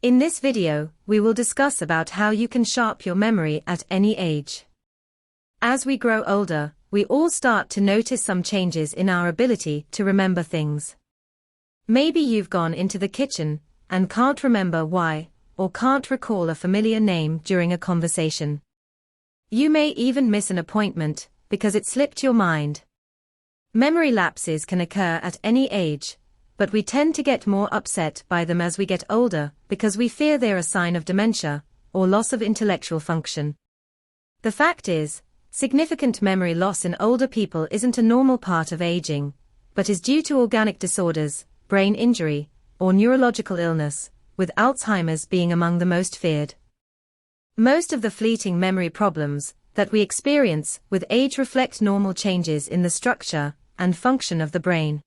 In this video, we will discuss about how you can sharpen your memory at any age. As we grow older, we all start to notice some changes in our ability to remember things. Maybe you've gone into the kitchen and can't remember why, or can't recall a familiar name during a conversation. You may even miss an appointment because it slipped your mind. Memory lapses can occur at any age, but we tend to get more upset by them as we get older because we fear they're a sign of dementia or loss of intellectual function. The fact is, significant memory loss in older people isn't a normal part of aging, but is due to organic disorders, brain injury, or neurological illness, with Alzheimer's being among the most feared. Most of the fleeting memory problems that we experience with age reflect normal changes in the structure and function of the brain.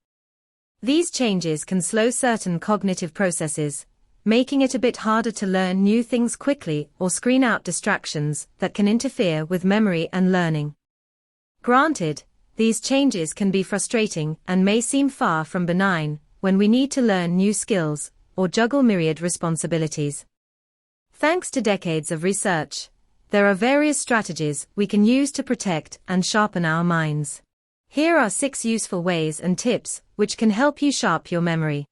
These changes can slow certain cognitive processes, making it a bit harder to learn new things quickly or screen out distractions that can interfere with memory and learning. Granted, these changes can be frustrating and may seem far from benign when we need to learn new skills or juggle myriad responsibilities. Thanks to decades of research, there are various strategies we can use to protect and sharpen our minds. Here are 6 useful ways and tips which can help you sharpen your memory.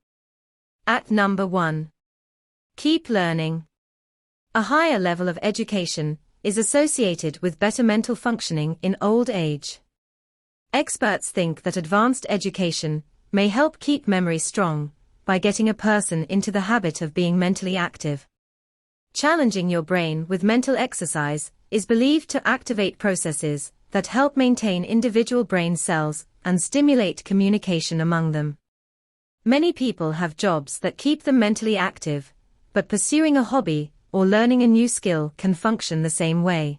At number 1. Keep learning. A higher level of education is associated with better mental functioning in old age. Experts think that advanced education may help keep memory strong by getting a person into the habit of being mentally active. Challenging your brain with mental exercise is believed to activate processes that help maintain individual brain cells and stimulate communication among them. Many people have jobs that keep them mentally active, but pursuing a hobby or learning a new skill can function the same way.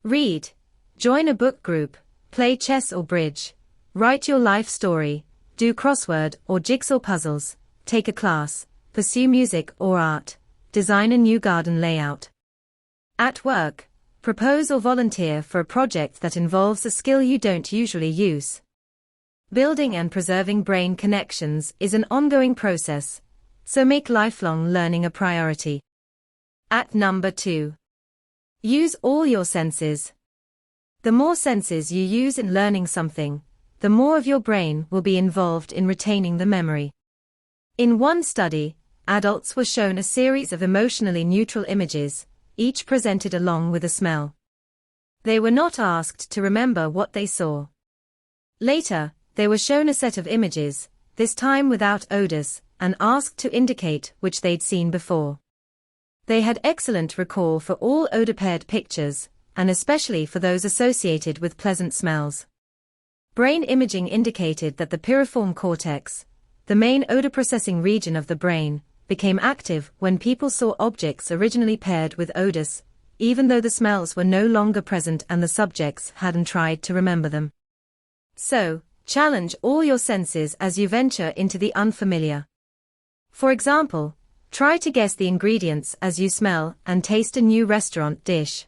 Read, join a book group, play chess or bridge, write your life story, do crossword or jigsaw puzzles, take a class, pursue music or art, design a new garden layout. At work, propose or volunteer for a project that involves a skill you don't usually use. Building and preserving brain connections is an ongoing process, so make lifelong learning a priority. At number 2. Use all your senses. The more senses you use in learning something, the more of your brain will be involved in retaining the memory. In one study, adults were shown a series of emotionally neutral images, each presented along with a smell. They were not asked to remember what they saw. Later, they were shown a set of images, this time without odors, and asked to indicate which they'd seen before. They had excellent recall for all odor-paired pictures, and especially for those associated with pleasant smells. Brain imaging indicated that the piriform cortex, the main odor-processing region of the brain, became active when people saw objects originally paired with odors, even though the smells were no longer present and the subjects hadn't tried to remember them. So, challenge all your senses as you venture into the unfamiliar. For example, try to guess the ingredients as you smell and taste a new restaurant dish.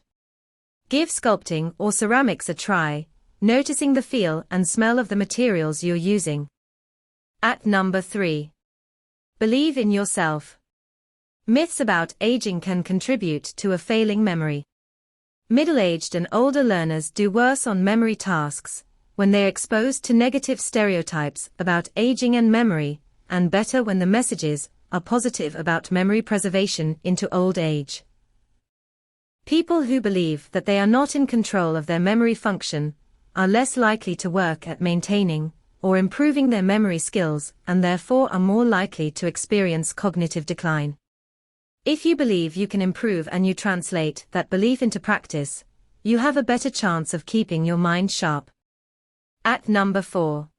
Give sculpting or ceramics a try, noticing the feel and smell of the materials you're using. At number 3. Believe in yourself. Myths about aging can contribute to a failing memory. Middle-aged and older learners do worse on memory tasks when they are exposed to negative stereotypes about aging and memory, and better when the messages are positive about memory preservation into old age. People who believe that they are not in control of their memory function are less likely to work at maintaining or improving their memory skills and therefore are more likely to experience cognitive decline. If you believe you can improve and you translate that belief into practice, you have a better chance of keeping your mind sharp. At number 4.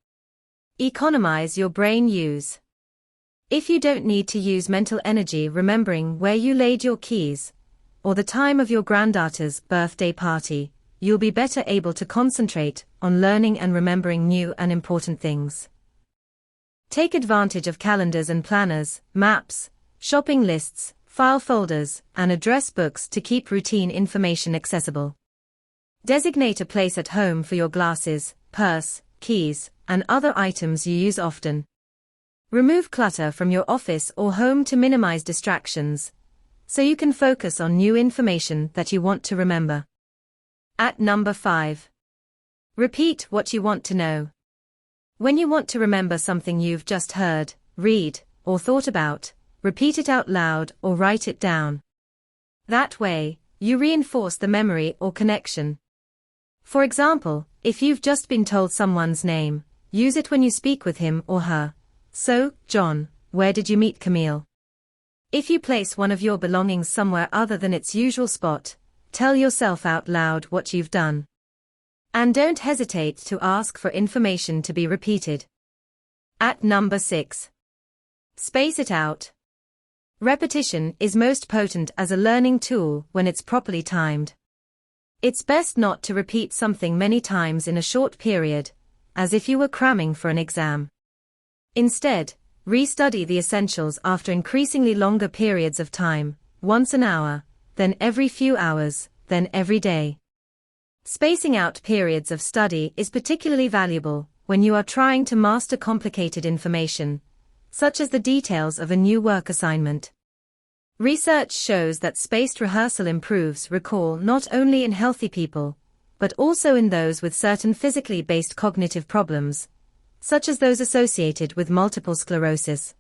Economize your brain use. If you don't need to use mental energy remembering where you laid your keys, or the time of your granddaughter's birthday party, you'll be better able to concentrate on learning and remembering new and important things. Take advantage of calendars and planners, maps, shopping lists, file folders, and address books to keep routine information accessible. Designate a place at home for your glasses, purse, keys, and other items you use often. Remove clutter from your office or home to minimize distractions, so you can focus on new information that you want to remember. At number 5. Repeat what you want to know. When you want to remember something you've just heard, read, or thought about, repeat it out loud or write it down. That way, you reinforce the memory or connection. For example, if you've just been told someone's name, use it when you speak with him or her. So, John, where did you meet Camille? If you place one of your belongings somewhere other than its usual spot, tell yourself out loud what you've done. And don't hesitate to ask for information to be repeated. At number 6. Space it out. Repetition is most potent as a learning tool when it's properly timed. It's best not to repeat something many times in a short period, as if you were cramming for an exam. Instead, restudy the essentials after increasingly longer periods of time, once an hour, then every few hours, then every day. Spacing out periods of study is particularly valuable when you are trying to master complicated information, such as the details of a new work assignment. Research shows that spaced rehearsal improves recall not only in healthy people, but also in those with certain physically based cognitive problems, such as those associated with multiple sclerosis.